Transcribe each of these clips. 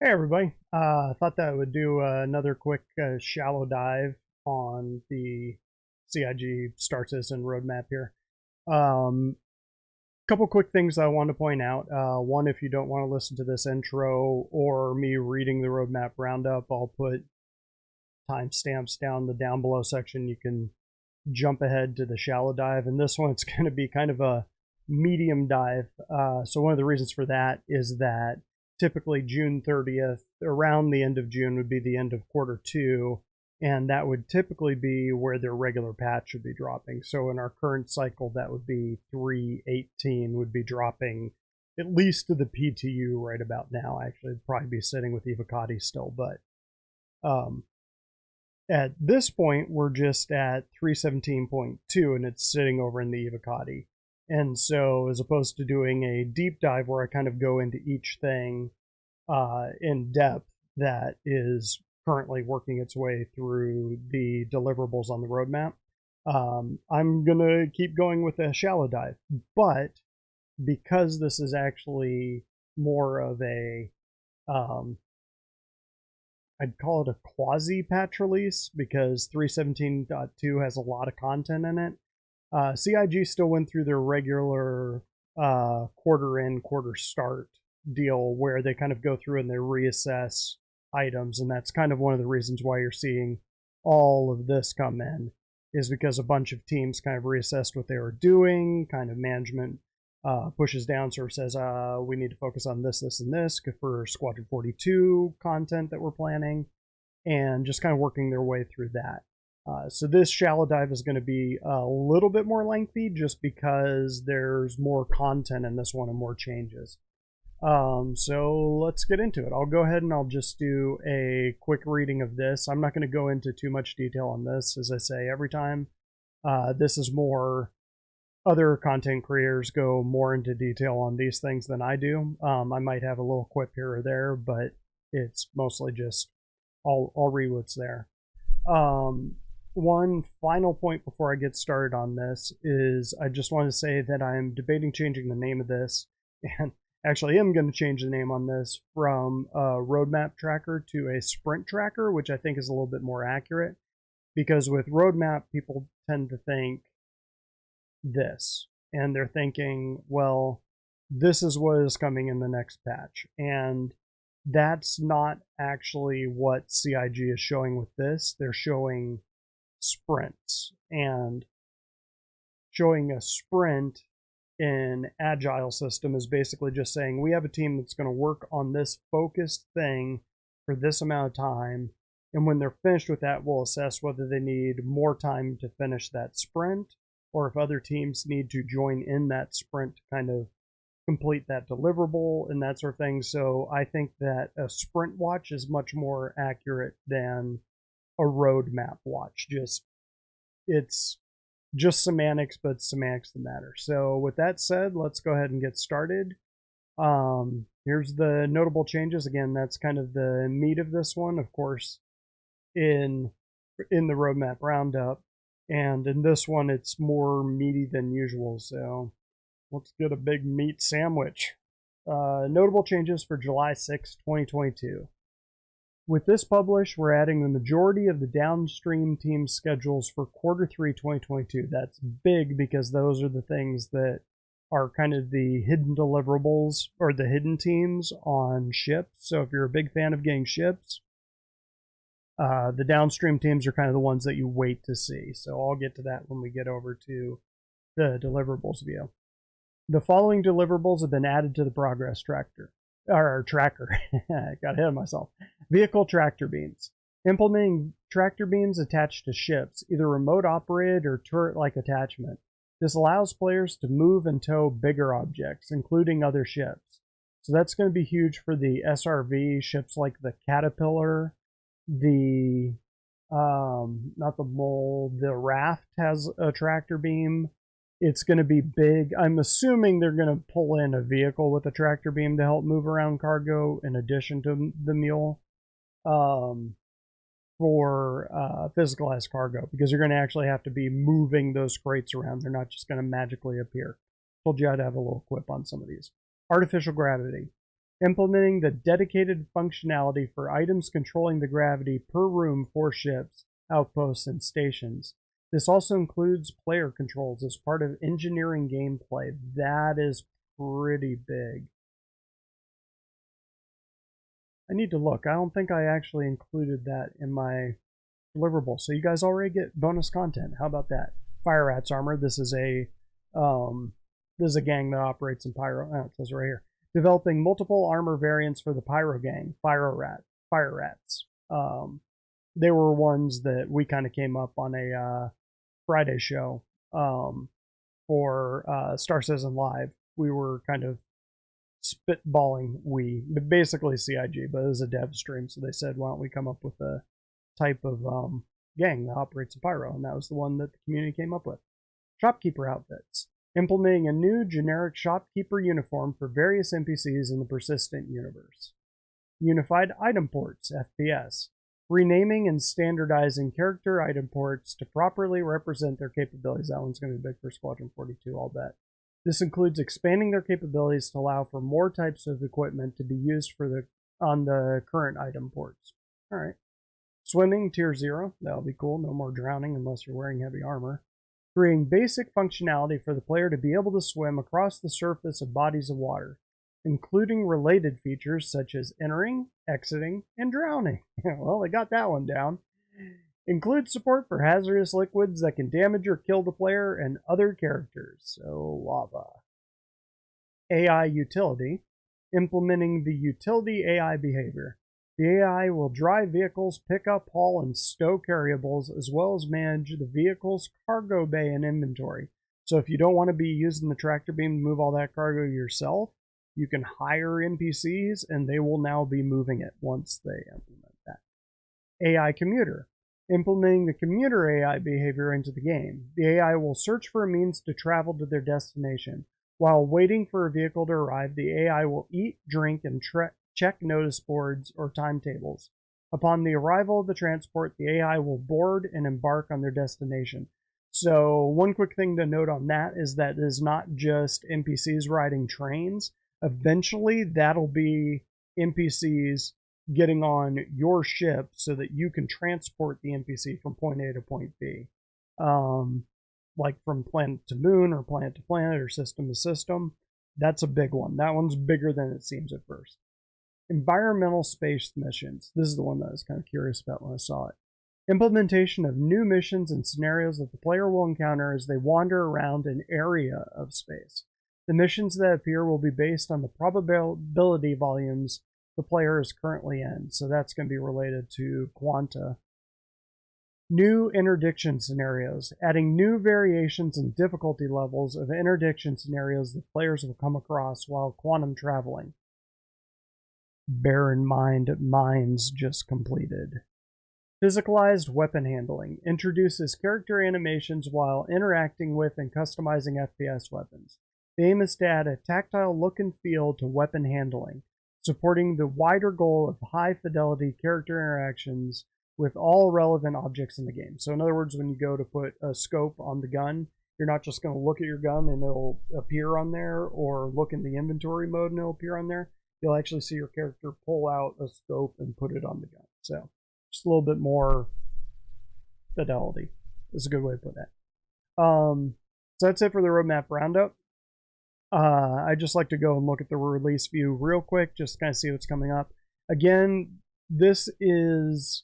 Hey everybody, I thought that I would do another quick shallow dive on the CIG Star Citizen roadmap here. Couple quick things I want to point out. One, if you don't want to listen to this intro or me reading the roadmap roundup, I'll put timestamps down the down below section. You can jump ahead to the shallow dive, and this one it's going to be kind of a medium dive. So one of the reasons for that is that typically June 30th, around the end of June, would be the end of quarter two, and that would typically be where their regular patch would be dropping. So in our current cycle, that would be 3.18 would be dropping at least to the PTU right about now. Actually, it'd probably be sitting with Evocati still, but at this point, we're just at 317.2, and it's sitting over in the Evocati. And so, as opposed to doing a deep dive where I kind of go into each thing in depth that is currently working its way through the deliverables on the roadmap, I'm going to keep going with a shallow dive. But because this is actually more of a I'd call it a quasi patch release because 317.2 has a lot of content in it. CIG still went through their regular quarter in, quarter start deal where they kind of go through and they reassess items, and that's kind of one of the reasons why you're seeing all of this come in, is because a bunch of teams kind of reassessed what they were doing, kind of management pushes down, sort of says, we need to focus on this, this, and this for Squadron 42 content that we're planning, and just kind of working their way through that. So this shallow dive is going to be a little bit more lengthy just because there's more content in this one and more changes. So let's get into it. I'll go ahead and I'll just do a quick reading of this. I'm not going to go into too much detail on this. As I say every time, this is more other content creators go more into detail on these things than I do. I might have a little quip here or there, but it's mostly just I'll read what's there. One final point before I get started on this is I just want to say that I'm debating changing the name of this, and actually am going to change the name on this from a roadmap tracker to a sprint tracker, which I think is a little bit more accurate, because with roadmap, people tend to think this, and they're thinking, well, this is what is coming in the next patch, and that's not actually what CIG is showing with this. They're showing sprints, and showing a sprint in agile system is basically just saying we have a team that's going to work on this focused thing for this amount of time, and when they're finished with that, we'll assess whether they need more time to finish that sprint, or if other teams need to join in that sprint to kind of complete that deliverable and that sort of thing. So I think that a sprint watch is much more accurate than a roadmap watch. It's just semantics, but semantics that matter. So with that said, let's go ahead and get started. Here's the notable changes. Again, that's kind of the meat of this one, of course, in the roadmap roundup. And in this one, it's more meaty than usual. So let's get a big meat sandwich. Notable changes for July 6, 2022. With this published, we're adding the majority of the downstream team schedules for quarter 3 2022. That's big because those are the things that are kind of the hidden deliverables or the hidden teams on ships. So if you're a big fan of getting ships, the downstream teams are kind of the ones that you wait to see. So I'll get to that when we get over to the deliverables view. The following deliverables have been added to the progress tracker. I got ahead of myself. Vehicle tractor beams. Implementing tractor beams attached to ships, either remote operated or turret-like attachment. This allows players to move and tow bigger objects, including other ships. So that's going to be huge for the SRV ships like the Caterpillar, the not the Mole, the Raft has a tractor beam. It's going to be big. I'm assuming they're going to pull in a vehicle with a tractor beam to help move around cargo in addition to the mule for physical as cargo, because you're going to actually have to be moving those crates around. They're not just going to magically appear. Told you I'd have a little quip on some of these. Artificial gravity. implementing the dedicated functionality for items controlling the gravity per room for ships, outposts, and stations. This also includes player controls as part of engineering gameplay. That is pretty big. I need to look. I don't think I actually included that in my deliverable. So you guys already get bonus content. How about that? Fire Rats armor. This is a gang that operates in Pyro. Oh, it says right here. Developing multiple armor variants for the Pyro gang. Fire Rats. They were ones that we kind of came up on a Friday show for Star Citizen Live. We were kind of spitballing, but basically CIG, but it was a dev stream, so they said, why don't we come up with a type of gang that operates in Pyro, and that was the one that the community came up with. Shopkeeper outfits. Implementing a new generic shopkeeper uniform for various NPCs in the persistent universe. Unified item ports, FPS. Renaming and standardizing character item ports to properly represent their capabilities. That one's going to be big for Squadron 42, I'll bet. This includes expanding their capabilities to allow for more types of equipment to be used on the current item ports. All right. Swimming, Tier 0. That'll be cool. No more drowning unless you're wearing heavy armor. Creating basic functionality for the player to be able to swim across the surface of bodies of water, including related features such as entering, exiting, and drowning. Well, they got that one down. Includes support for hazardous liquids that can damage or kill the player and other characters. So, lava. AI utility. Implementing the utility AI behavior. The AI will drive vehicles, pick up, haul, and stow carryables, as well as manage the vehicle's cargo bay and inventory. So if you don't want to be using the tractor beam to move all that cargo yourself, you can hire NPCs, and they will now be moving it once they implement that. AI commuter. Implementing the commuter AI behavior into the game. The AI will search for a means to travel to their destination. While waiting for a vehicle to arrive, the AI will eat, drink, and check notice boards or timetables. Upon the arrival of the transport, the AI will board and embark on their destination. So one quick thing to note on that is that it is not just NPCs riding trains. Eventually, that'll be NPCs getting on your ship so that you can transport the NPC from point A to point B. Like from planet to moon or planet to planet or system to system. That's a big one. That one's bigger than it seems at first. Environmental space missions. This is the one that I was kind of curious about when I saw it. Implementation of new missions and scenarios that the player will encounter as they wander around an area of space. The missions that appear will be based on the probability volumes the player is currently in. So that's going to be related to quanta. New interdiction scenarios. Adding new variations and difficulty levels of interdiction scenarios that players will come across while quantum traveling. Bear in mind, mines just completed. Physicalized weapon handling. Introduces character animations while interacting with and customizing FPS weapons. The aim is to add a tactile look and feel to weapon handling, supporting the wider goal of high-fidelity character interactions with all relevant objects in the game. So in other words, when you go to put a scope on the gun, you're not just going to look at your gun and it'll appear on there, or look in the inventory mode and it'll appear on there. You'll actually see your character pull out a scope and put it on the gun. So just a little bit more fidelity is a good way to put that. So that's it for the roadmap roundup. I just like to go and look at the release view real quick, just kind of see what's coming up. Again, this is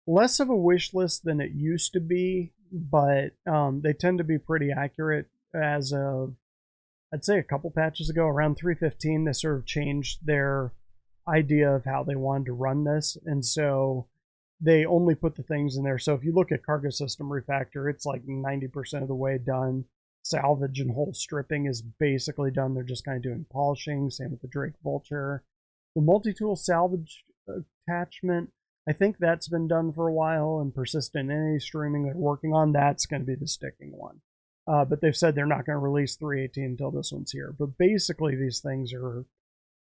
less of a wish list than it used to be, but they tend to be pretty accurate. As of, I'd say a couple patches ago, around 3.15, they sort of changed their idea of how they wanted to run this, and so they only put the things in there. So if you look at Cargo System Refactor, it's like 90% of the way done. Salvage and whole stripping is basically done. They're just kind of doing polishing. Same with the Drake Vulture. The multi-tool salvage attachment, I think that's been done for a while, and persistent entity streaming they're working on, that's going to be the sticking one. But they've said they're not going to release 3.18 until this one's here. But basically these things are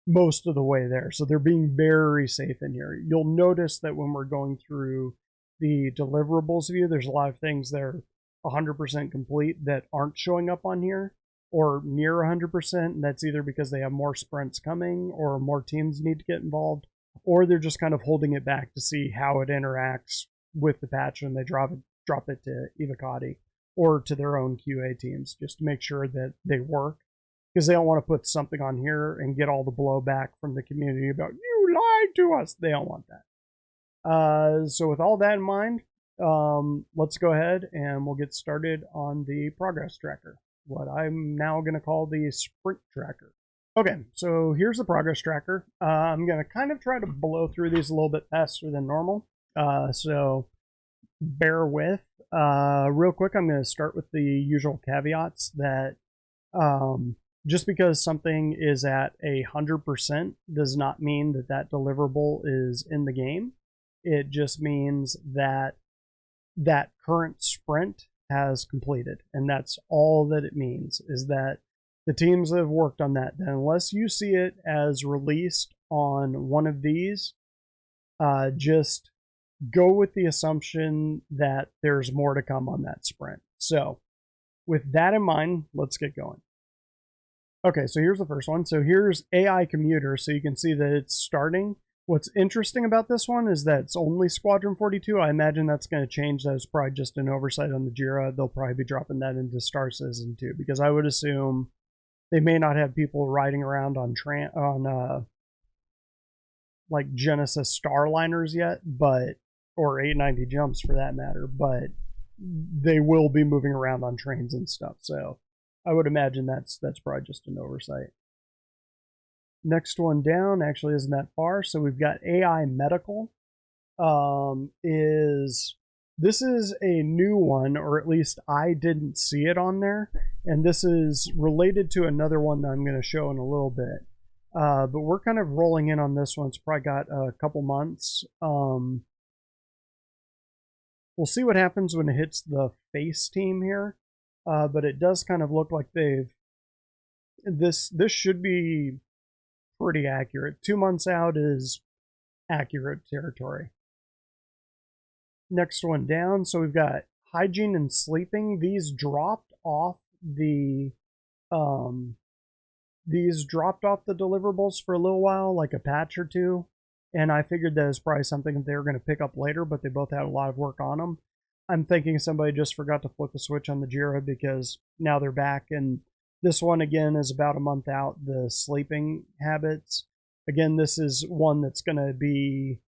most of the way there. So they're being very safe in here. You'll notice that when we're going through the deliverables view, there's a lot of things that are 100% complete that aren't showing up on here. or near 100%, and that's either because they have more sprints coming or more teams need to get involved, or they're just kind of holding it back to see how it interacts with the patch when they drop it to Evocati or to their own QA teams, just to make sure that they work, because they don't want to put something on here and get all the blowback from the community about, you lied to us. They don't want that. So with all that in mind, let's go ahead and we'll get started on the progress tracker, what I'm now going to call the sprint tracker. Okay, so here's the progress tracker. I'm going to kind of try to blow through these a little bit faster than normal, so bear with. Real quick, I'm going to start with the usual caveats that just because something is at 100% does not mean that that deliverable is in the game. It just means that that current sprint has completed, and that's all that it means, is that the teams that have worked on that, unless you see it as released on one of these, just go with the assumption that there's more to come on that sprint. So with that in mind, let's get going. Okay, so here's the first one. So here's AI Commuter, so you can see that it's starting. What's interesting about this one is that it's only Squadron 42. I imagine that's going to change. That was probably just an oversight on the JIRA. They'll probably be dropping that into Star Citizen too, because I would assume they may not have people riding around on like Genesis Starliners yet, but or 890 jumps for that matter, but they will be moving around on trains and stuff. So I would imagine that's probably just an oversight. Next one down actually isn't that far. So we've got AI Medical. This is a new one, or at least I didn't see it on there. And this is related to another one that I'm going to show in a little bit. But we're kind of rolling in on this one. It's probably got a couple months. We'll see what happens when it hits the face team here. But it does kind of look like this should be pretty accurate. 2 months out is accurate territory. Next one down, so we've got hygiene and sleeping. These dropped off the deliverables for a little while, like a patch or two, and I figured that was probably something that they were going to pick up later, but they both had a lot of work on them. I'm thinking somebody just forgot to flip the switch on the JIRA, because now they're back, and this one again is about a month out. The sleeping habits, again, this is one that's going to be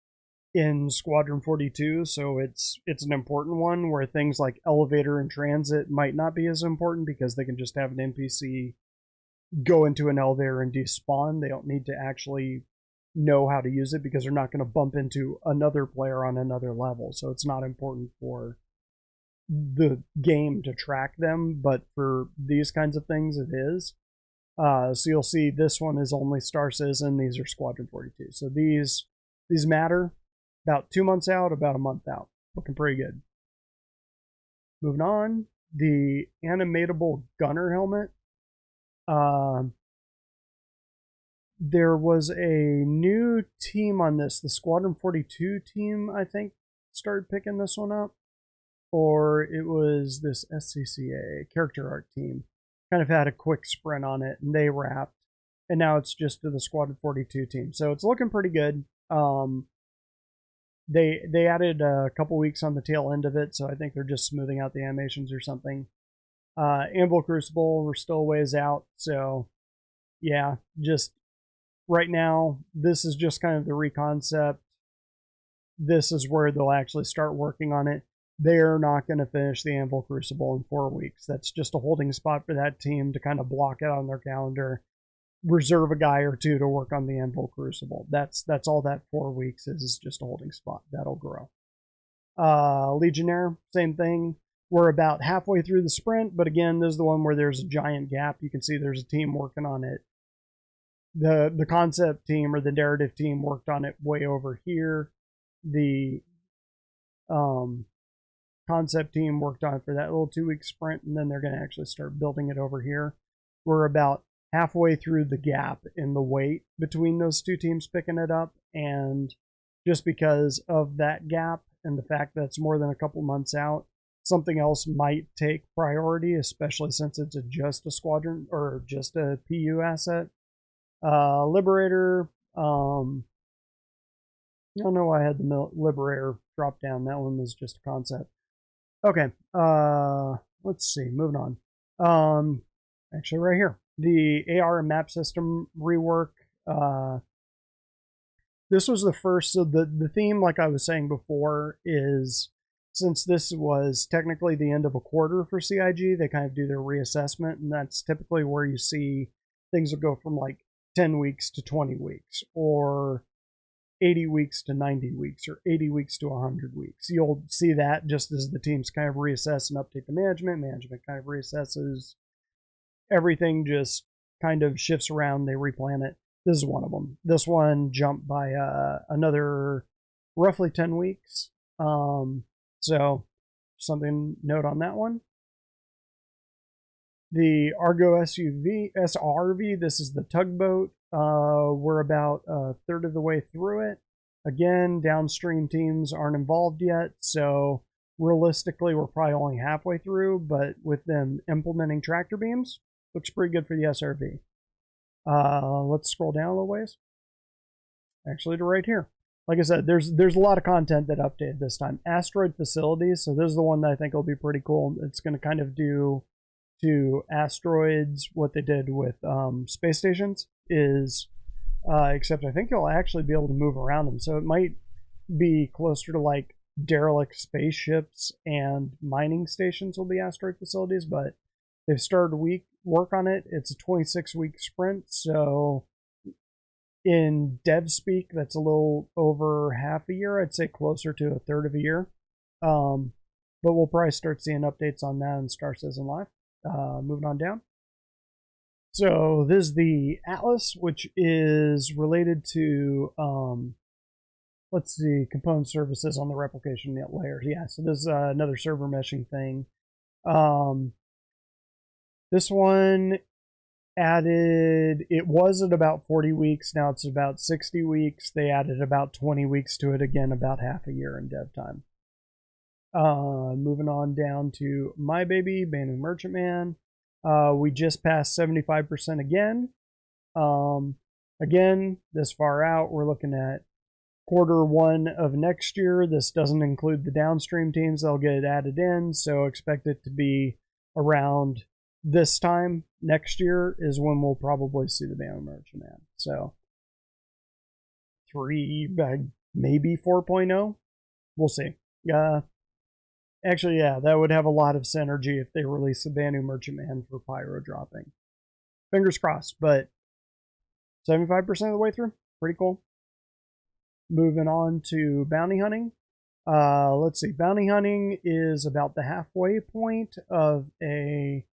in Squadron 42, so it's an important one, where things like elevator and transit might not be as important, because they can just have an NPC go into an elevator and despawn. They don't need to actually know how to use it, because they're not going to bump into another player on another level, so it's not important for the game to track them, but for these kinds of things it is. So you'll see this one is only Star Citizen, these are Squadron 42. So these matter. About 2 months out, about a month out. Looking pretty good. Moving on, the animatable gunner helmet. There was a new team on this. The Squadron 42 team, I think, started picking this one up. Or it was this SCCA character art team. Kind of had a quick sprint on it, and they wrapped. And now it's just to the Squadron 42 team. So it's looking pretty good. They added a couple weeks on the tail end of it, so I think they're just smoothing out the animations or something. Anvil Crucible, we're still a ways out, so yeah, just right now, this is just kind of the reconcept. This is where they'll actually start working on it. They're not going to finish the Anvil Crucible in 4 weeks. That's just a holding spot for that team to kind of block it on their calendar. Reserve a guy or two to work on the Anvil Crucible. That's all that 4 weeks is just a holding spot. That'll grow. Legionnaire, same thing. We're about halfway through the sprint, but again, this is the one where there's a giant gap. You can see there's a team working on it. The concept team or the narrative team worked on it way over here. The concept team worked on it for that little 2 week sprint, and then they're going to actually start building it over here. We're about halfway through the gap in the wait between those two teams picking it up, and just because of that gap and the fact that it's more than a couple months out, something else might take priority, especially since it's just a squadron or just a PU asset. Liberator, I don't know why I had the Liberator drop down. That one was just a concept. Okay, let's see, moving on. Actually right here, the AR and map system rework. This was the first, so the theme, like I was saying before, is since this was technically the end of a quarter for CIG, they kind of do their reassessment, and that's typically where you see things will go from like 10 weeks to 20 weeks, or 80 weeks to 90 weeks, or 80 weeks to 100 weeks. You'll see that just as the teams kind of reassess and update the management. Management kind of reassesses. Everything just kind of shifts around. They replan it. This is one of them. This one jumped by another roughly 10 weeks. So something note on that one. The Argo SRV, this is the tugboat. We're about a third of the way through it. Again, downstream teams aren't involved yet, so realistically we're probably only halfway through, but with them implementing tractor beams, looks pretty good for the SRV. Let's scroll down a little ways. Actually to right here. Like I said, there's a lot of content that updated this time. Asteroid facilities, so this is the one that I think will be pretty cool. It's going to kind of do to asteroids what they did with space stations, is except I think you'll actually be able to move around them, so it might be closer to like derelict spaceships and mining stations will be asteroid facilities, but they've started work on it. It's a 26-week sprint, so in dev speak that's a little over half a year. I'd say closer to a third of a year, but we'll probably start seeing updates on that in Star Citizen Live. Moving on down. So this is the Atlas, which is related to, let's see, component services on the replication layer. Yeah, so this is another server meshing thing. This one added, it was at about 40 weeks, now it's about 60 weeks. They added about 20 weeks to it, again, about half a year in dev time. Moving on down to my baby, Banu Merchantman. We just passed 75% again. Again, this far out, we're looking at Q1 of next year. This doesn't include the downstream teams. They'll get added in, so expect it to be around this time next year is when we'll probably see the Banu Merchantman. So 3, maybe 4.0. We'll see. Actually, yeah, that would have a lot of synergy if they release the Banu Merchantman for pyro dropping. Fingers crossed, but 75% of the way through. Pretty cool. Moving on to bounty hunting. Let's see. Bounty hunting is about the halfway point of a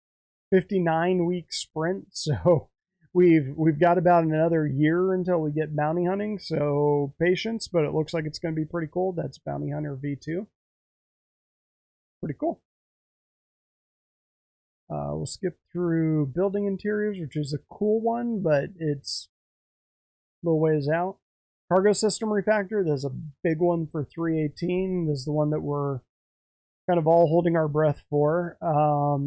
59-week sprint, so we've got about another year until we get bounty hunting, so patience, but it looks like it's going to be pretty cool. That's Bounty Hunter V2. Pretty cool. We'll skip through building interiors, which is a cool one, but it's a little ways out. Cargo system refactor, there's a big one for 318. This is the one that we're kind of all holding our breath for.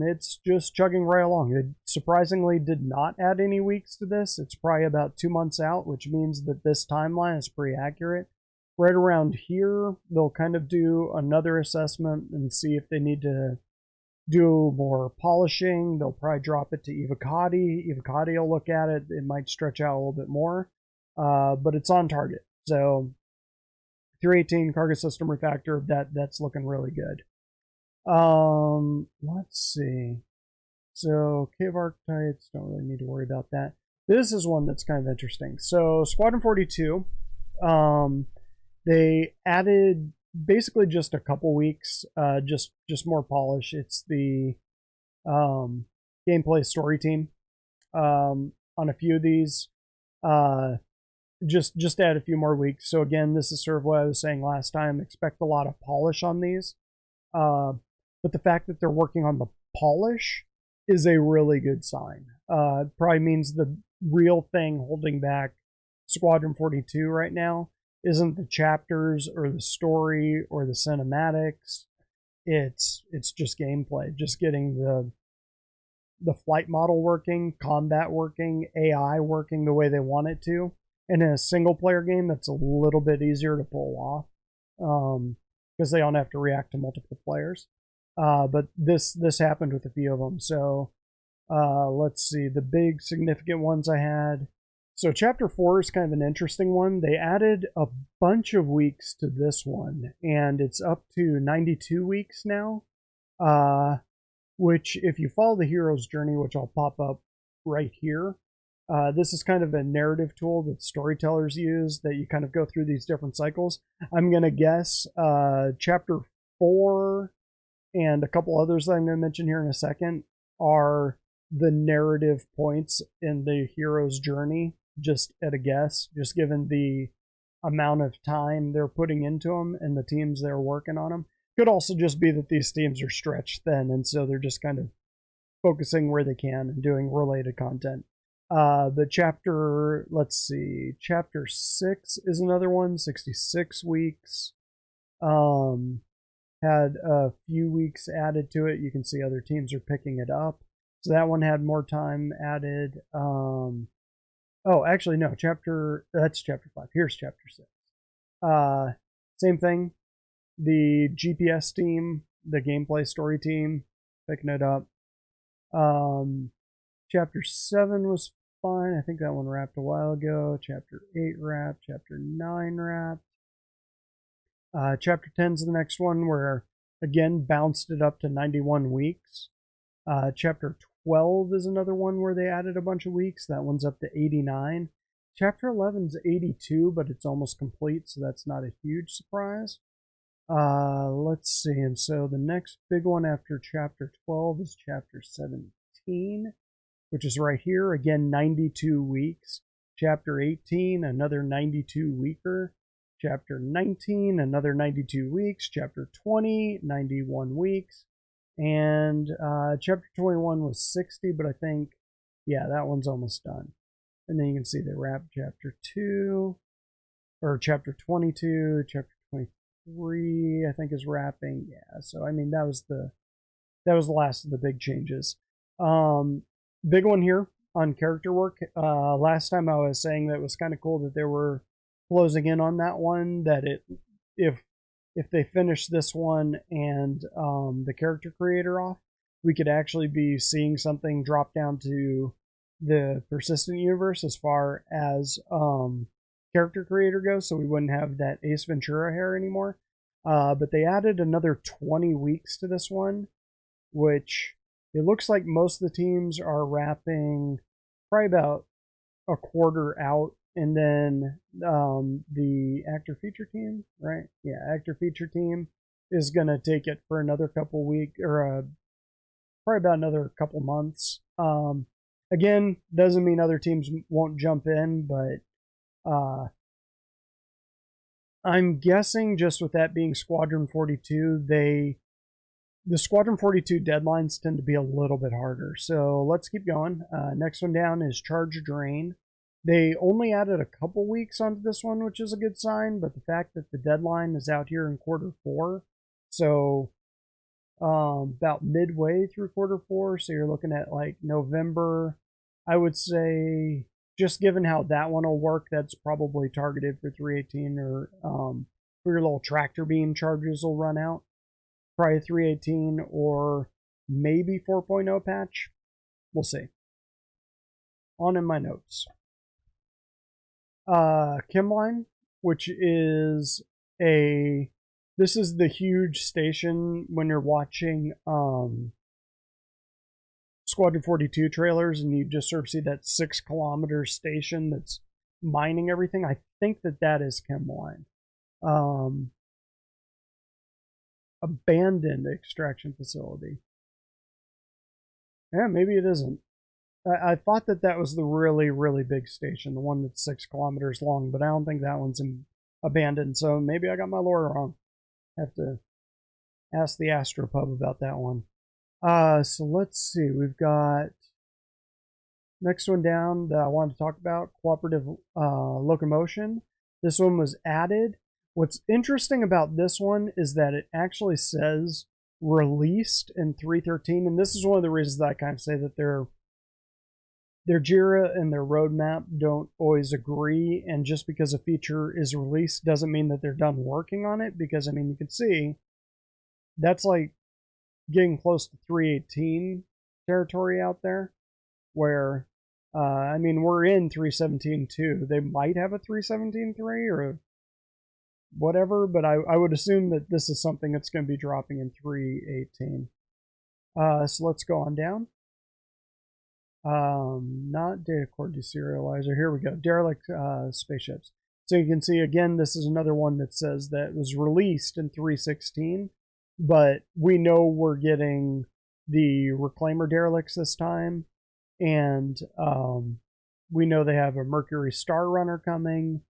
It's just chugging right along. It surprisingly did not add any weeks to this. It's probably about 2 months out, which means that this timeline is pretty accurate. Right around here, they'll kind of do another assessment and see if they need to do more polishing. They'll probably drop it to Evocati. Evocati will look at it. It might stretch out a little bit more, but it's on target. So 318 cargo system refactor, that's looking really good. Let's see. So cave archetypes, don't really need to worry about that. This is one that's kind of interesting. So Squadron 42, they added basically just a couple weeks, just more polish. It's the gameplay story team on a few of these. Just add a few more weeks. So again, this is sort of what I was saying last time. Expect a lot of polish on these. But the fact that they're working on the polish is a really good sign. It probably means the real thing holding back Squadron 42 right now isn't the chapters or the story or the cinematics. it's just gameplay, just getting the flight model working, combat working, AI working the way they want it to. And in a single player game, that's a little bit easier to pull off because they don't have to react to multiple players. But this happened with a few of them. So let's see, the big significant ones I had. So chapter 4 is kind of an interesting one. They added a bunch of weeks to this one, and it's up to 92 weeks now. Which, if you follow the hero's journey, which I'll pop up right here, this is kind of a narrative tool that storytellers use that you kind of go through these different cycles. I'm going to guess chapter 4 and a couple others that I'm going to mention here in a second are the narrative points in the hero's journey, just at a guess, just given the amount of time they're putting into them and the teams they're working on them. Could also just be that these teams are stretched thin, and so they're just kind of focusing where they can and doing related content. The chapter, let's see, chapter 6 is another one, 66 weeks. Had a few weeks added to it. You can see other teams are picking it up. So that one had more time added. Oh, actually, no, that's chapter 5. Here's chapter 6. Same thing. The GPS team, the gameplay story team, picking it up. Chapter 7 was fine. I think that one wrapped a while ago. Chapter 8 wrapped. Chapter 9 wrapped. Chapter 10 is the next one where, again, bounced it up to 91 weeks. Chapter 12 is another one where they added a bunch of weeks. That one's up to 89. Chapter 11 is 82, but it's almost complete, so that's not a huge surprise. Let's see, and so the next big one after chapter 12 is chapter 17, which is right here, again 92 weeks. Chapter 18, another 92 weeker. Chapter 19, another 92 weeks. Chapter 20, 91 weeks. And chapter 21 was 60, but I think, yeah, that one's almost done. And then you can see they wrapped chapter 2, or chapter 22, chapter 23, I think is wrapping. Yeah, so I mean that was the last of the big changes. Big one here on character work. Last time I was saying that it was kind of cool that they were closing in on that one. That if they finish this one and the character creator off, we could actually be seeing something drop down to the persistent universe as far as character creator goes, so we wouldn't have that Ace Ventura hair anymore. But they added another 20 weeks to this one, which it looks like most of the teams are wrapping probably about a quarter out, and then the actor feature team, right? Yeah, actor feature team is going to take it for another couple weeks, or probably about another couple months. Again, doesn't mean other teams won't jump in, but I'm guessing just with that being Squadron 42, the Squadron 42 deadlines tend to be a little bit harder. So let's keep going. Next one down is Charge Drain. They only added a couple weeks onto this one, which is a good sign, but the fact that the deadline is out here in quarter 4, so about midway through quarter 4, so you're looking at like November, I would say, just given how that one will work, that's probably targeted for 318, or for your little tractor beam charges will run out. Probably 318 or maybe 4.0 patch. We'll see. On in my notes. Kimline, which is this is the huge station when you're watching Squadron 42 trailers, and you just sort of see that 6-kilometer station that's mining everything. I think that is Kimline. Abandoned extraction facility. Yeah, maybe it isn't. I thought that was the really, really big station, the one that's 6 kilometers long, but I don't think that one's abandoned, so maybe I got my lore wrong. Have to ask the Astropub about that one. So let's see, we've got next one down that I wanted to talk about, cooperative locomotion. This one was added. What's interesting about this one is that it actually says released in 3.13, and this is one of the reasons that I kind of say that their JIRA and their roadmap don't always agree, and just because a feature is released doesn't mean that they're done working on it, because, I mean, you can see that's like getting close to 3.18 territory out there, where, I mean, we're in 3.17.2. They might have a 3.17.3 or whatever, but I would assume that this is something that's going to be dropping in 3.18. So let's go on down. Not data core deserializer. Here we go. Derelict spaceships. So you can see, again, this is another one that says that it was released in 3.16, but we know we're getting the reclaimer derelicts this time, and we know they have a Mercury Star Runner coming,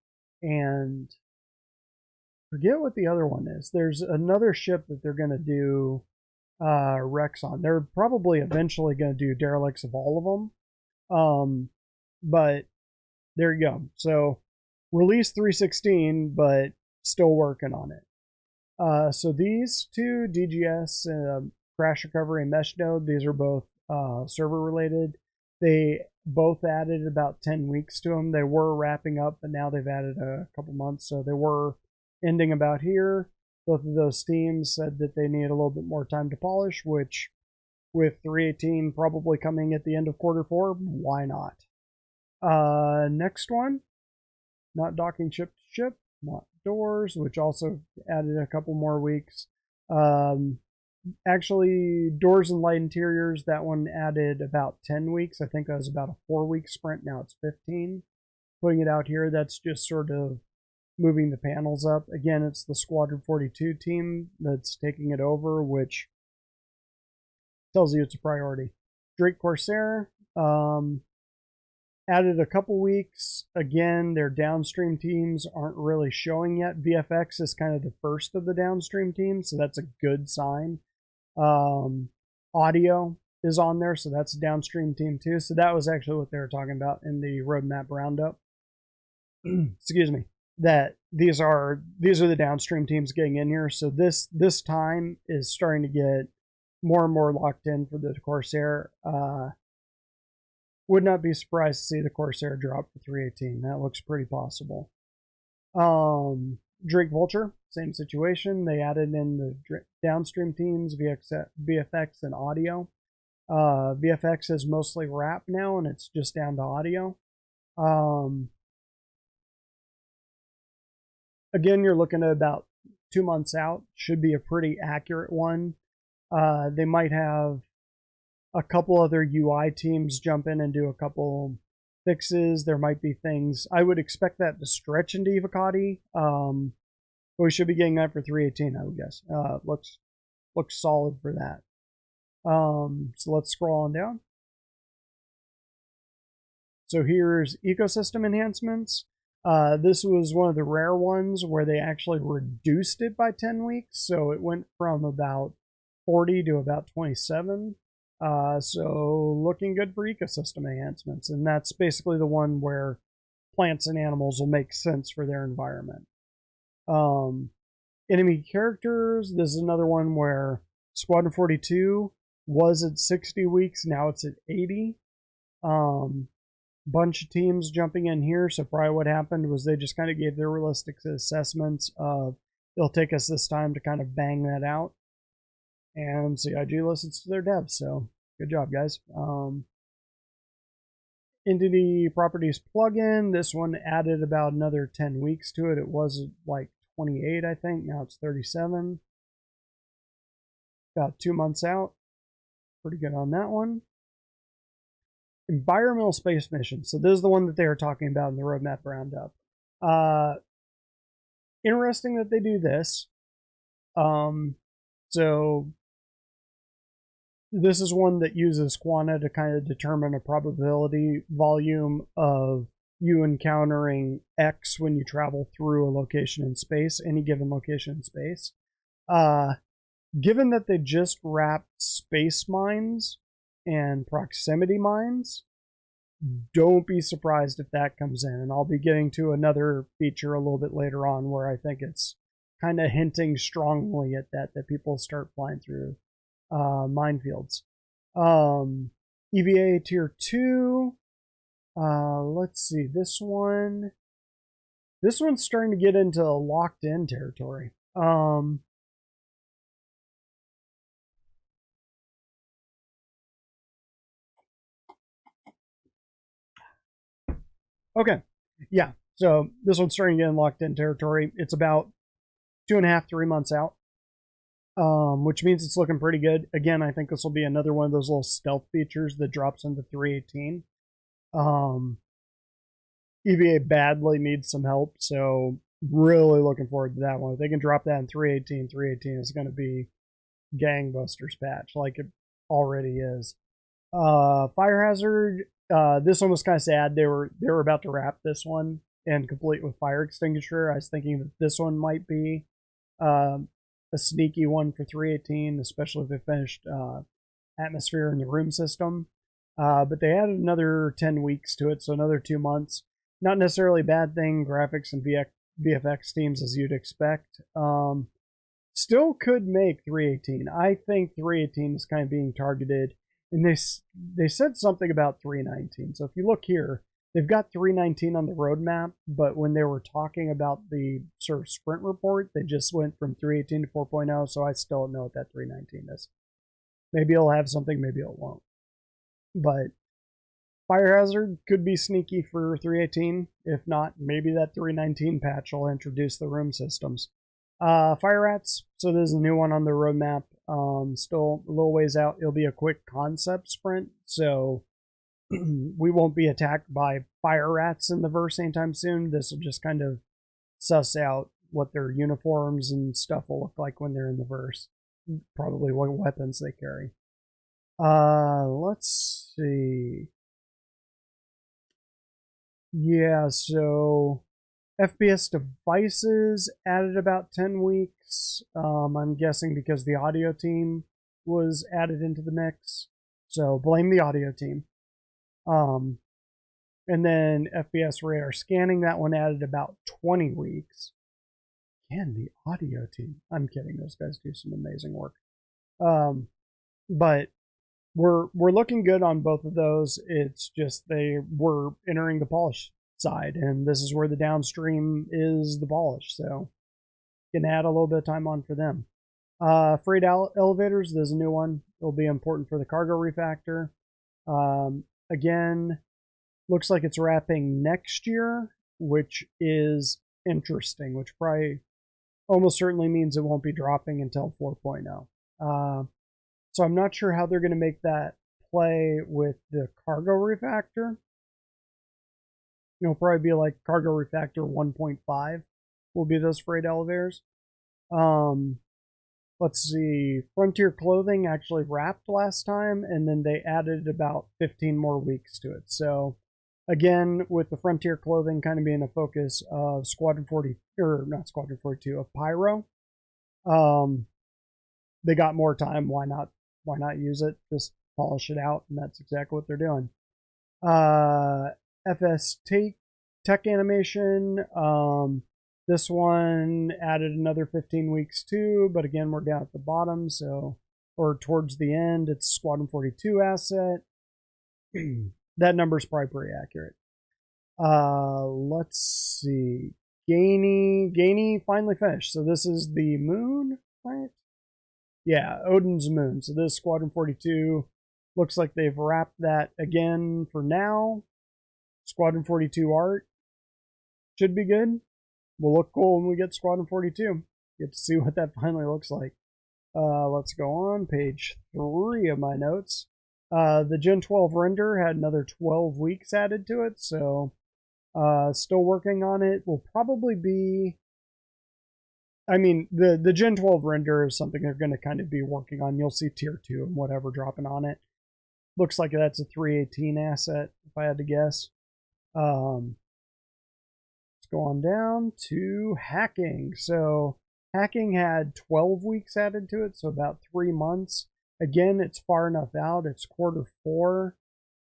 and forget what the other one is. There's another ship that they're going to do Rex on. They're probably eventually going to do derelicts of all of them. But there you go. So release 3.16, but still working on it. So these two, DGS, Crash Recovery and Mesh Node, these are both server related. They both added about 10 weeks to them. They were wrapping up, but now they've added a couple months. So they were ending about here. Both of those teams said that they need a little bit more time to polish, which with 3.18 probably coming at the end of quarter 4, why not? Next one, not docking ship to ship, not doors, which also added a couple more weeks. Actually, doors and light interiors, that one added about 10 weeks. I think that was about a 4-week sprint. Now it's 15. Putting it out here, that's just sort of moving the panels up. Again, it's the Squadron 42 team that's taking it over, which tells you it's a priority. Drake Corsair added a couple weeks. Again, their downstream teams aren't really showing yet. VFX is kind of the first of the downstream teams, so that's a good sign. Audio is on there, so that's a downstream team too. So that was actually what they were talking about in the roadmap roundup. Excuse me. That these are the downstream teams getting in here. So this time is starting to get more and more locked in for the Corsair. Would not be surprised to see the Corsair drop for 3.18. That looks pretty possible. Drake Vulture, same situation. They added in the downstream teams, VFX and audio. VFX is mostly wrap now, and it's just down to audio. Again, you're looking at about 2 months out. Should be a pretty accurate one. They might have a couple other UI teams jump in and do a couple fixes. There might be things. I would expect that to stretch into Evocati. We should be getting that for 3.18, I would guess. Looks solid for that. So let's scroll on down. So here's ecosystem enhancements. This was one of the rare ones where they actually reduced it by 10 weeks. So it went from about 40 to about 27. So looking good for ecosystem enhancements. And that's basically the one where plants and animals will make sense for their environment. Enemy characters, this is another one where Squadron 42 was at 60 weeks, now it's at 80. Bunch of teams jumping in here, so probably what happened was they just kind of gave their realistic assessments of it'll take us this time to kind of bang that out. And CIG listens to their devs, so good job, guys. Entity Properties plugin, this one added about another 10 weeks to it. It was like 28, I think. Now it's 37. About 2 months out. Pretty good on that one. Environmental space mission. So this is the one that they are talking about in the roadmap roundup. Interesting that they do this. So this is one that uses Quanta to kind of determine a probability volume of you encountering X when you travel through a location in space, any given location in space. Given that they just wrapped space mines and proximity mines, don't be surprised if that comes in. And I'll be getting to another feature a little bit later on where I think it's kind of hinting strongly at that people start flying through minefields. EVA tier 2. Let's see, this one's starting to get into locked in territory. Okay, yeah. So this one's starting to get in locked in territory. It's about 2.5, 3 months out, which means it's looking pretty good. Again, I think this will be another one of those little stealth features that drops into 3.18. EVA badly needs some help, so really looking forward to that one. If they can drop that in 3.18, 3.18 is going to be gangbusters patch, like it already is. Fire hazard. This one was kind of sad. They were about to wrap this one and complete with fire extinguisher. I was thinking that this one might be a sneaky one for 3.18, especially if they finished atmosphere in the room system. But they added another 10 weeks to it, so another 2 months. Not necessarily a bad thing. Graphics and VFX teams, as you'd expect. Still could make 3.18. I think 3.18 is kind of being targeted, and they said something about 3.19. So if you look here, they've got 3.19 on the roadmap, but when they were talking about the sort of sprint report, they just went from 3.18 to 4.0, so I still don't know what that 3.19 is. Maybe it'll have something, maybe it won't. But Fire Hazard could be sneaky for 3.18. If not, maybe that 3.19 patch will introduce the room systems. Fire Rats, so there's a new one on the roadmap. Still a little ways out. It'll be a quick concept sprint, so we won't be attacked by fire rats in the verse anytime soon. This will just kind of suss out what their uniforms and stuff will look like when they're in the verse. Probably what weapons they carry. Let's see. Yeah, so FPS devices added about 10 weeks. I'm guessing because the audio team was added into the mix. So blame the audio team. And then FPS radar scanning, that one added about 20 weeks. Again, the audio team. I'm kidding. Those guys do some amazing work. But we're looking good on both of those. It's just they were entering the polish side, and this is where the downstream is the polish, so can add a little bit of time on for them. Freight elevators, there's a new one. It'll be important for the cargo refactor. Again, looks like it's wrapping next year, which is interesting, which probably almost certainly means it won't be dropping until 4.0. So I'm not sure how they're going to make that play with the cargo refactor. It'll probably be like cargo refactor 1.5 will be those freight elevators. Let's see. Frontier clothing actually wrapped last time, and then they added about 15 more weeks to it. So again, with the Frontier clothing kind of being a focus of Squadron 40, or not Squadron 42, of Pyro, they got more time. Why not use it? Just polish it out, and that's exactly what they're doing. FS tech animation. This one added another 15 weeks too, but again, we're down at the bottom, so, or towards the end, it's Squadron 42 asset. That number's probably pretty accurate. Let's see. Gainy finally finished. So this is the moon, right? Yeah, Odin's moon. So this Squadron 42 looks like they've wrapped that again for now. Squadron 42 art should be good. Will look cool when we get Squadron 42. Get to see what that finally looks like. Let's go on. Page 3 of my notes. The Gen 12 render had another 12 weeks added to it, so still working on it. Will probably be... I mean, the Gen 12 render is something they're going to kind of be working on. You'll see Tier 2 and whatever dropping on it. Looks like that's a 318 asset, if I had to guess. Let's go on down to hacking. So hacking had 12 weeks added to it, so about 3 months. Again, it's far enough out. It's Q4,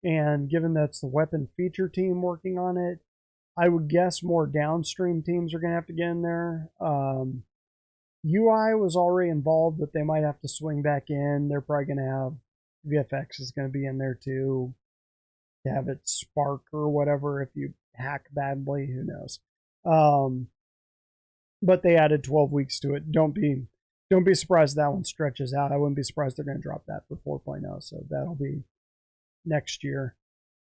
and given that's the weapon feature team working on it, I would guess more downstream teams are going to have to get in there. UI was already involved, but they might have to swing back in. They're probably going to have VFX is going to be in there too, to have it spark or whatever. If you hack badly, who knows? But they added 12 weeks to it. Don't be surprised that one stretches out. I wouldn't be surprised they're going to drop that for 4.0. So that'll be next year.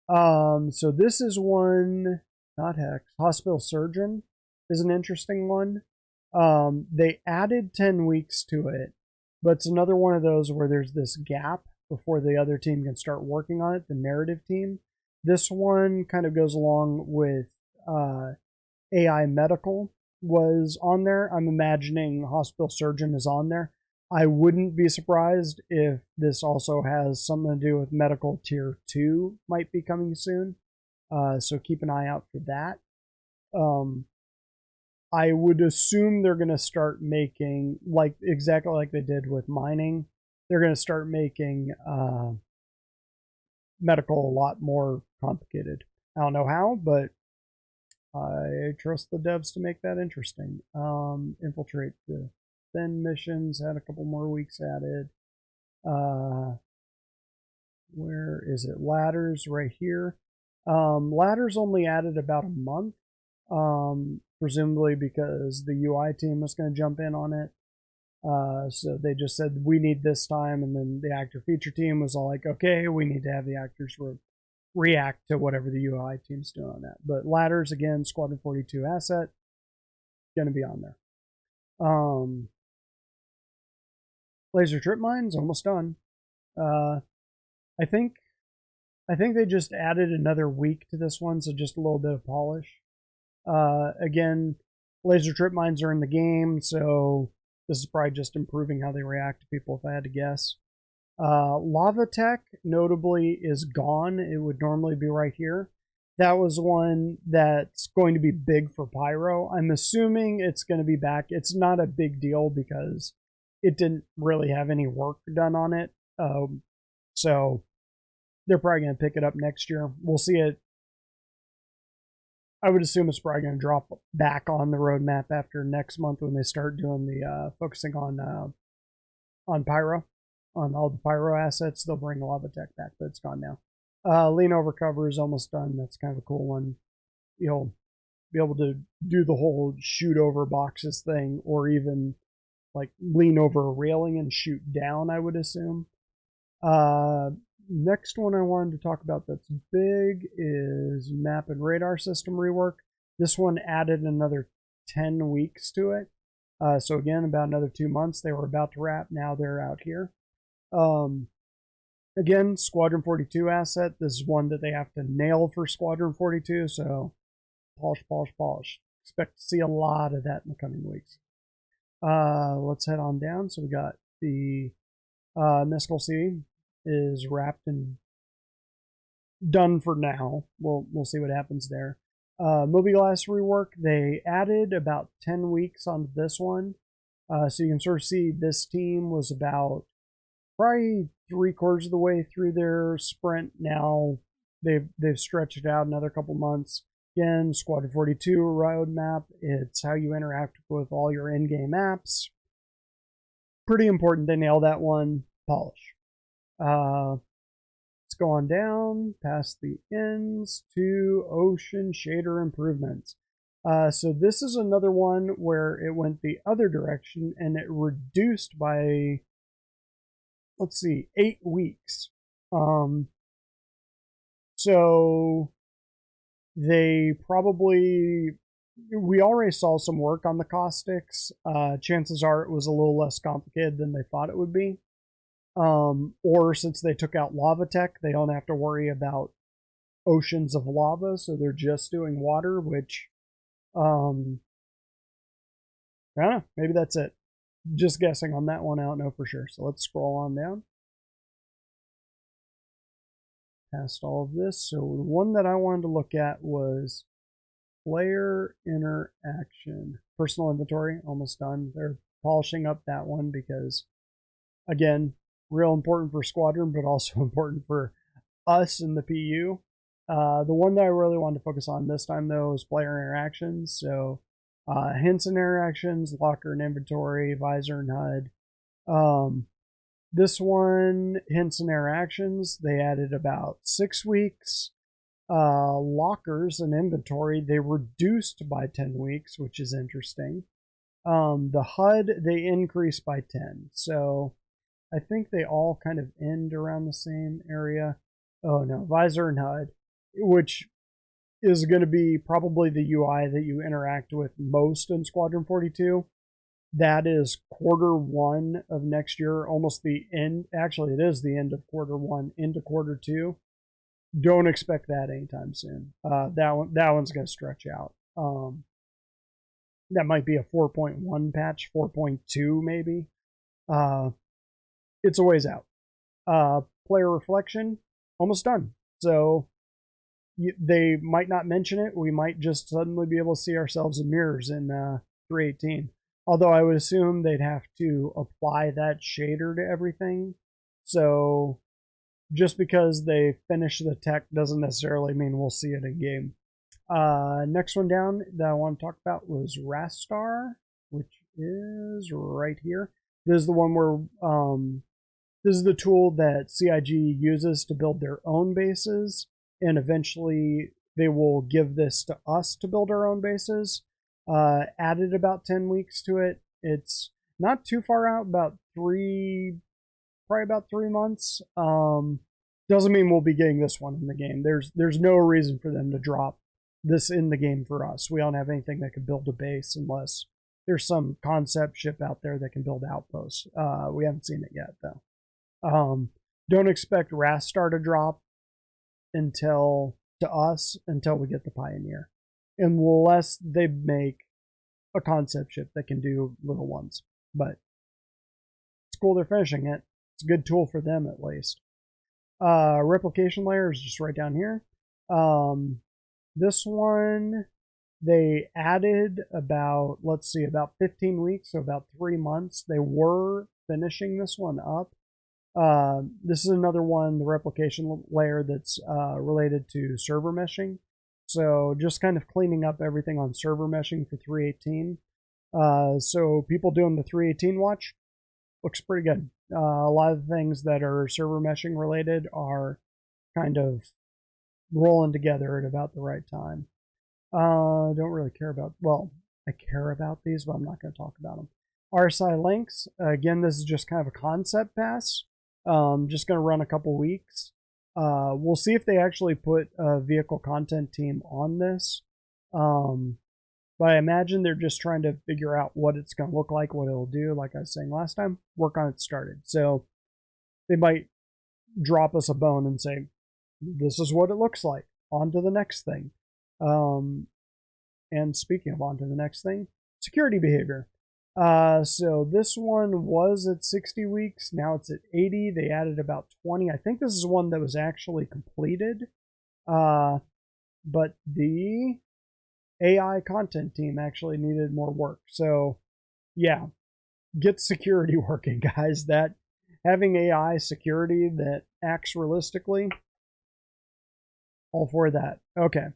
So this is one, not Hex. Hospital Surgeon is an interesting one. They added 10 weeks to it, but it's another one of those where there's this gap before the other team can start working on it, the narrative team. This one kind of goes along with AI Medical was on there. I'm imagining Hospital Surgeon is on there. I wouldn't be surprised if this also has something to do with Medical Tier 2 might be coming soon. So keep an eye out for that. I would assume they're going to start making, like exactly like they did with mining, they're going to start making medical a lot more complicated. I don't know how, but I trust the devs to make that interesting. Infiltrate the thin missions, had a couple more weeks added. Where is it? Ladders right here. Ladders only added about a month, presumably because the UI team was going to jump in on it. So they just said, we need this time, and then the actor feature team was all like, okay, we need to have the actors react to whatever the UI team's doing on that. But ladders, again, Squadron 42 asset, going to be on there. Laser trip mines, almost done. I think they just added another week to this one, so just a little bit of polish. Again, laser trip mines are in the game, so this is probably just improving how they react to people, if I had to guess. Lava Tech, notably, is gone. It would normally be right here. That was one that's going to be big for Pyro. I'm assuming it's going to be back. It's not a big deal because it didn't really have any work done on it. So they're probably going to pick it up next year. We'll see it. I would assume it's probably going to drop back on the roadmap after next month when they start doing the focusing on Pyro, on all the Pyro assets. They'll bring Lava Tech back, but it's gone now. Lean over cover is almost done. That's kind of a cool one. You'll be able to do the whole shoot over boxes thing, or even like lean over a railing and shoot down, I would assume. Next one I wanted to talk about that's big is map and radar system rework. This one added another 10 weeks to it. So again, about another 2 months. They were about to wrap. Now they're out here. Again, Squadron 42 asset. This is one that they have to nail for Squadron 42. So polish, polish, polish. Expect to see a lot of that in the coming weeks. Let's head on down. So we got the Mescal C is wrapped and done for now. We'll see what happens there. Mobiglass rework, they added about 10 weeks onto this one. So you can sort of see this team was about probably 3/4 of the way through their sprint. Now they've stretched it out another couple months. Again, Squadron 42 roadmap. It's how you interact with all your in-game apps. Pretty important they nail that one. Polish. Let's go on down past the ends to ocean shader improvements. So this is another one where it went the other direction and it reduced by, let's see, 8 weeks. So they probably, we already saw some work on the caustics. Chances are it was a little less complicated than they thought it would be. Or since they took out lava tech, they don't have to worry about oceans of lava, so they're just doing water, which I don't know, maybe that's it. Just guessing on that one, I don't know for sure. So let's scroll on down past all of this. So the one that I wanted to look at was player interaction. Personal inventory, almost done. They're polishing up that one because, again, real important for Squadron, but also important for us in the PU. The one that I really wanted to focus on this time, though, is player interactions. So Hints and interactions, locker and inventory, visor and HUD. This one, hints and interactions, they added about 6 weeks. Lockers and inventory, they reduced by 10 weeks, which is interesting. The HUD, they increased by 10. So I think they all kind of end around the same area. Oh no, visor and HUD, which is going to be probably the UI that you interact with most in Squadron 42. That is Q1 of next year, almost the end. Actually, it is the end of Q1 into Q2. Don't expect that anytime soon. That one's going to stretch out. That might be a 4.1 patch, 4.2 maybe. It's a ways out. Player reflection, almost done. So they might not mention it. We might just suddenly be able to see ourselves in mirrors in 318. Although I would assume they'd have to apply that shader to everything. So just because they finish the tech doesn't necessarily mean we'll see it in game. Next one down that I want to talk about was Rastar, which is right here. This is the one where this is the tool that CIG uses to build their own bases, and eventually they will give this to us to build our own bases. Added about 10 weeks to it. It's not too far out, probably about 3 months. Doesn't mean we'll be getting this one in the game. There's no reason for them to drop this in the game for us. We don't have anything that could build a base unless there's some concept ship out there that can build outposts. We haven't seen it yet though. Don't expect Rastar to drop until we get the Pioneer, unless they make a concept ship that can do little ones. But it's cool they're finishing it. It's a good tool for them at least. Replication layer is just right down here. This one they added about 15 weeks, so about 3 months. They were finishing this one up. This is another one, the replication layer, that's related to server meshing. So just kind of cleaning up everything on server meshing for 318. So people doing the 318 watch, looks pretty good. A lot of the things that are server meshing related are kind of rolling together at about the right time. Don't really care about, well, I care about these, but I'm not going to talk about them. RSI links, again, this is just kind of a concept pass. Just going to run a couple weeks. We'll see if they actually put a vehicle content team on this. But I imagine they're just trying to figure out what it's going to look like, what it'll do. Like I was saying last time, work on it started. So they might drop us a bone and say, this is what it looks like. On to the next thing. And speaking of on to the next thing, security behavior. So this one was at 60 weeks. Now it's at 80. They added about 20. I think this is one that was actually completed. But the AI content team actually needed more work. So yeah, get security working, guys. That having AI security that acts realistically, all for that. Okay.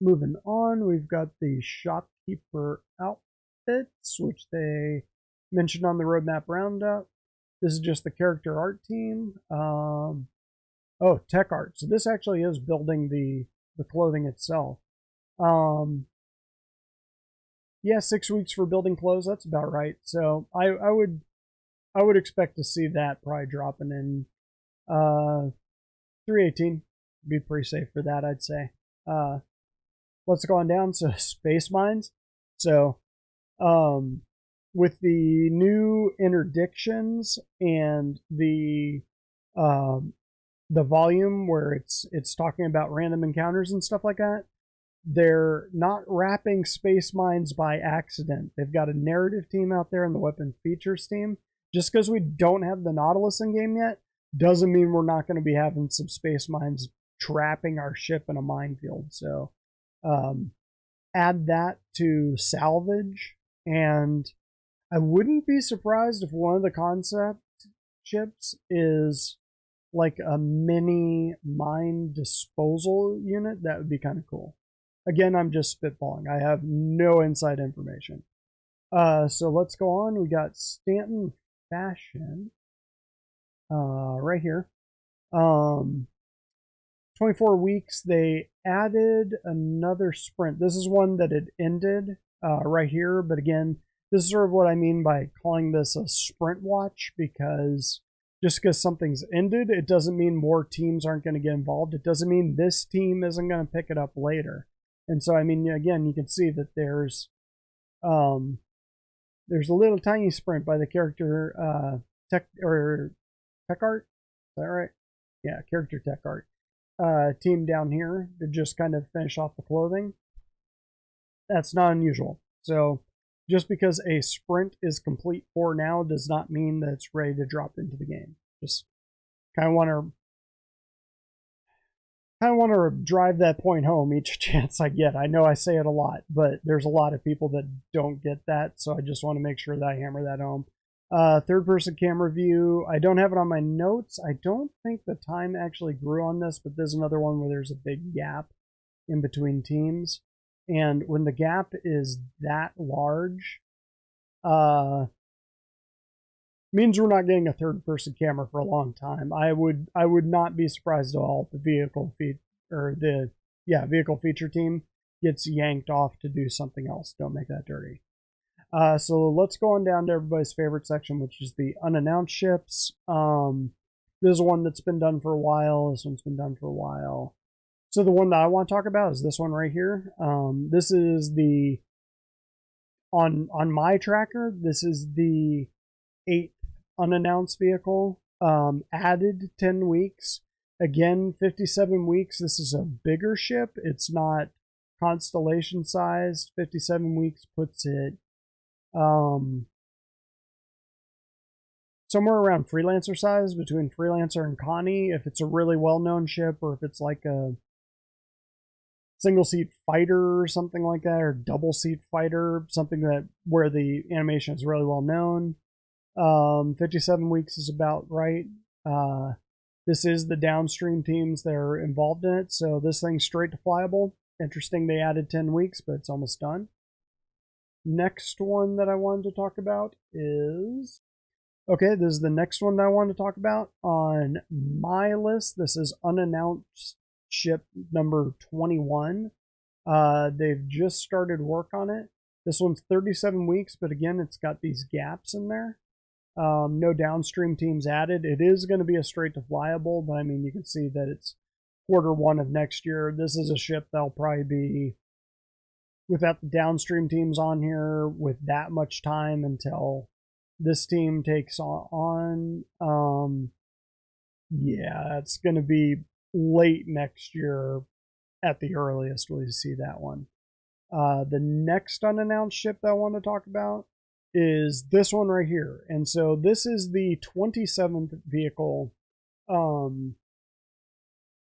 Moving on, we've got the shopkeeper outfits, which they mentioned on the roadmap roundup. This is just the character art team. Oh, tech art. So this actually is building the clothing itself. Yeah, 6 weeks for building clothes. That's about right. So I would expect to see that probably dropping in 318. Be pretty safe for that, I'd say. Let's go on down. So space mines. So with the new interdictions and the volume where it's talking about random encounters and stuff like that, they're not wrapping space mines by accident. They've got a narrative team out there and the weapon features team. Just because we don't have the Nautilus in game yet doesn't mean we're not going to be having some space mines trapping our ship in a minefield. So add that to salvage, and I wouldn't be surprised if one of the concept ships is like a mini mine disposal unit. That would be kind of cool. Again, I'm just spitballing. I have no inside information. So let's go on. We got Stanton Fashion right here. 24 weeks, they added another sprint. This is one that had ended right here, but again, this is sort of what I mean by calling this a sprint watch, because just because something's ended, it doesn't mean more teams aren't going to get involved. It doesn't mean this team isn't going to pick it up later. And so, I mean, again, you can see that there's a little tiny sprint by the character tech art. Is that right? Yeah, character tech art team down here to just kind of finish off the clothing. That's not unusual. So just because a sprint is complete for now does not mean that it's ready to drop into the game. Just kind of want to drive that point home each chance I get. I know I say it a lot, but there's a lot of people that don't get that, so I just want to make sure that I hammer that home. Third-person camera view. I don't have it on my notes. I don't think the time actually grew on this, but there's another one where there's a big gap in between teams. And when the gap is that large, means we're not getting a third-person camera for a long time. I would not be surprised at all if the vehicle feature team gets yanked off to do something else. Don't make that dirty. So let's go on down to everybody's favorite section, which is the unannounced ships. This is one that's been done for a while. This one's been done for a while. So the one that I want to talk about is this one right here. This is the on my tracker. This is the 8th unannounced vehicle. Added 10 weeks. Again, 57 weeks. This is a bigger ship. It's not constellation sized. 57 weeks puts it somewhere around freelancer size, between freelancer and Connie, if it's a really well-known ship, or if it's like a single seat fighter or something like that, or double seat fighter, something that where the animation is really well known. 57 weeks is about right. This is the downstream teams that are involved in it, so this thing's straight to flyable. Interesting they added 10 weeks, but it's almost done. Next one that I wanted to talk about is... Okay, this is the next one that I wanted to talk about on my list. This is unannounced ship number 21. They've just started work on it. This one's 37 weeks, but again, it's got these gaps in there. No downstream teams added. It is going to be a straight to flyable, but I mean, you can see that it's Q1 of next year. This is a ship that'll probably be without the downstream teams on here with that much time until this team takes on. Yeah, it's going to be late next year at the earliest we'll see that one. The next unannounced ship that I want to talk about is this one right here. And so this is the 27th vehicle,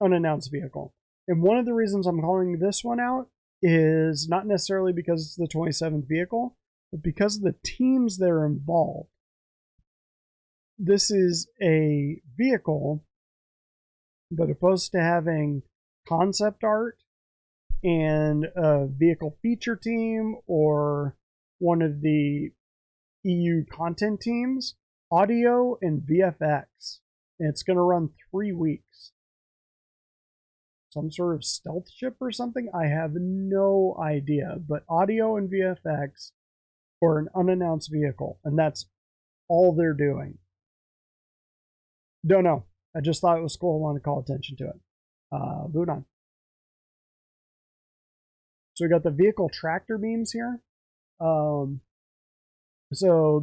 unannounced vehicle. And one of the reasons I'm calling this one out is not necessarily because it's the 27th vehicle, but because of the teams that are involved. This is a vehicle that, opposed to having concept art and a vehicle feature team or one of the EU content teams, audio and VFX. And it's going to run 3 weeks. Some sort of stealth ship or something? I have no idea. But audio and VFX for an unannounced vehicle. And that's all they're doing. Don't know. I just thought it was cool. I wanted to call attention to it. Moving on. So we got the vehicle tractor beams here. So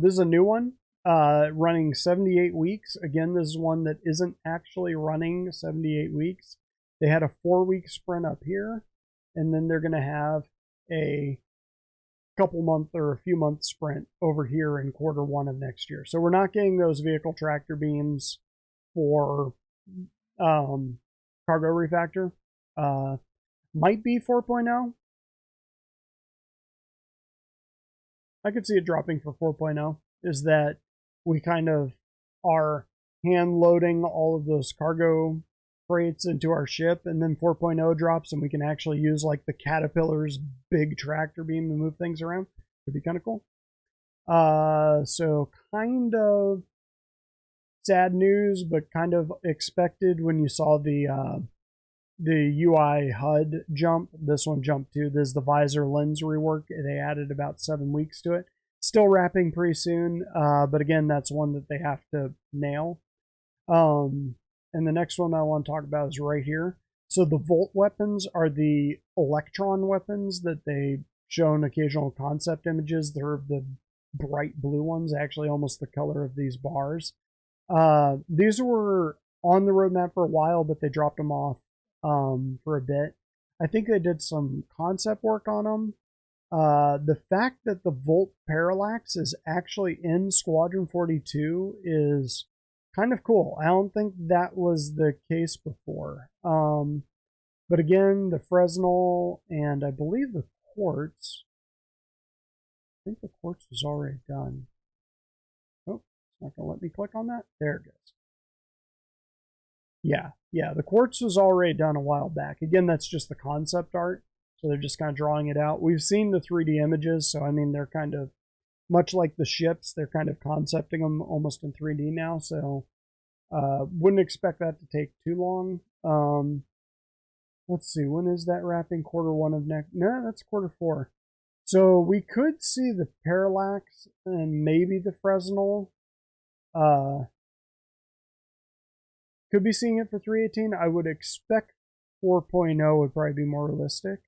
this is a new one. Running 78 weeks. Again, this is one that isn't actually running 78 weeks. They had a 4-week sprint up here, and then they're going to have a couple month or a few month sprint over here in Q1 of next year. So we're not getting those vehicle tractor beams for cargo refactor. Might be 4.0. I could see it dropping for 4.0. Is that we kind of are hand loading all of those cargo crates into our ship, and then 4.0 drops and we can actually use like the Caterpillar's big tractor beam to move things around. Could be kind of cool. So kind of sad news, but kind of expected when you saw the UI HUD jump. This one jumped too. This is the visor lens rework. They added about 7 weeks to it. Still wrapping pretty soon, but again, that's one that they have to nail. And the next one I want to talk about is right here. So the Volt weapons are the electron weapons that they've shown occasional concept images. They're the bright blue ones, actually almost the color of these bars. These were on the roadmap for a while, but they dropped them off for a bit. I think they did some concept work on them. The fact that the Volt Parallax is actually in Squadron 42 is kind of cool. I don't think that was the case before. But again, the Fresnel and I believe the Quartz. I think the Quartz was already done. Oh, it's not going to let me click on that. There it goes. Yeah, the Quartz was already done a while back. Again, that's just the concept art. So they're just kind of drawing it out. We've seen the 3D images, so I mean, they're kind of, much like the ships, they're kind of concepting them almost in 3D now, so wouldn't expect that to take too long. Let's see, when is that wrapping? Q1 of next? No, that's Q4. So we could see the Parallax and maybe the Fresnel. Could be seeing it for 318. I would expect 4.0 would probably be more realistic.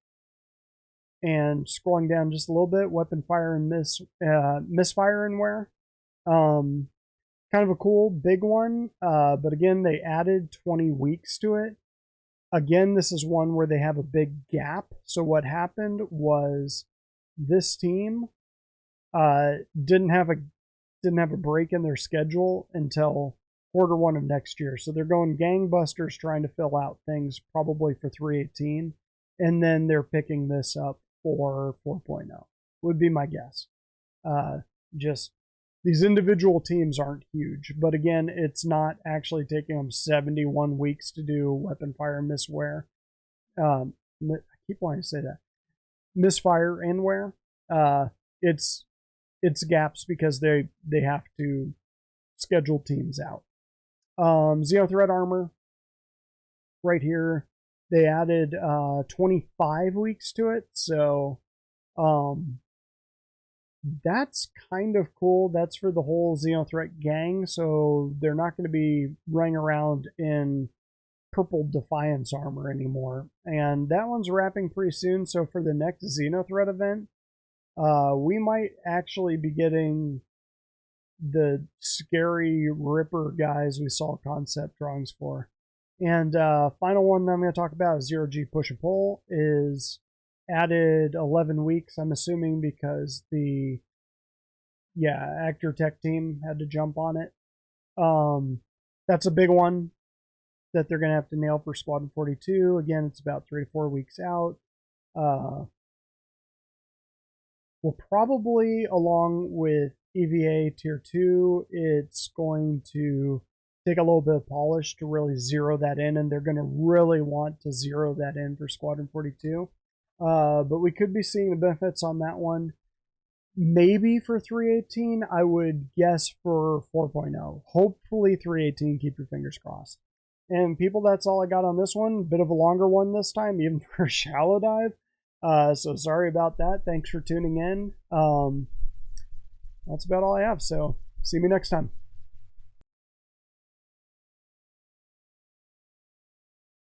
And scrolling down just a little bit, weapon fire and misfire and wear. Kind of a cool big one, but again, they added 20 weeks to it. Again, this is one where they have a big gap. So what happened was this team didn't have a break in their schedule until Q1 of next year. So they're going gangbusters trying to fill out things probably for 318, and then they're picking this up for 4.0 would be my guess. Just these individual teams aren't huge, but again, it's not actually taking them 71 weeks to do weapon fire miswear. I keep wanting to say that misfire and wear. It's gaps because they have to schedule teams out. Xenothreat armor right here. They added 25 weeks to it, so that's kind of cool. That's for the whole Xenothreat gang, so they're not going to be running around in purple Defiance armor anymore. And that one's wrapping pretty soon, so for the next Xenothreat event, we might actually be getting the scary Ripper guys we saw concept drawings for. And final one that I'm going to talk about is 0G Push and Pull is added 11 weeks, I'm assuming, because the Actor Tech team had to jump on it. That's a big one that they're going to have to nail for Squadron 42. Again, it's about 3 to 4 weeks out. We'll probably, along with EVA Tier 2, it's going to take a little bit of polish to really zero that in, and they're going to really want to zero that in for Squadron 42. But we could be seeing the benefits on that one. Maybe for 318, I would guess for 4.0. Hopefully 318, keep your fingers crossed. And people, that's all I got on this one. Bit of a longer one this time, even for a shallow dive. So sorry about that. Thanks for tuning in. That's about all I have. So see me next time.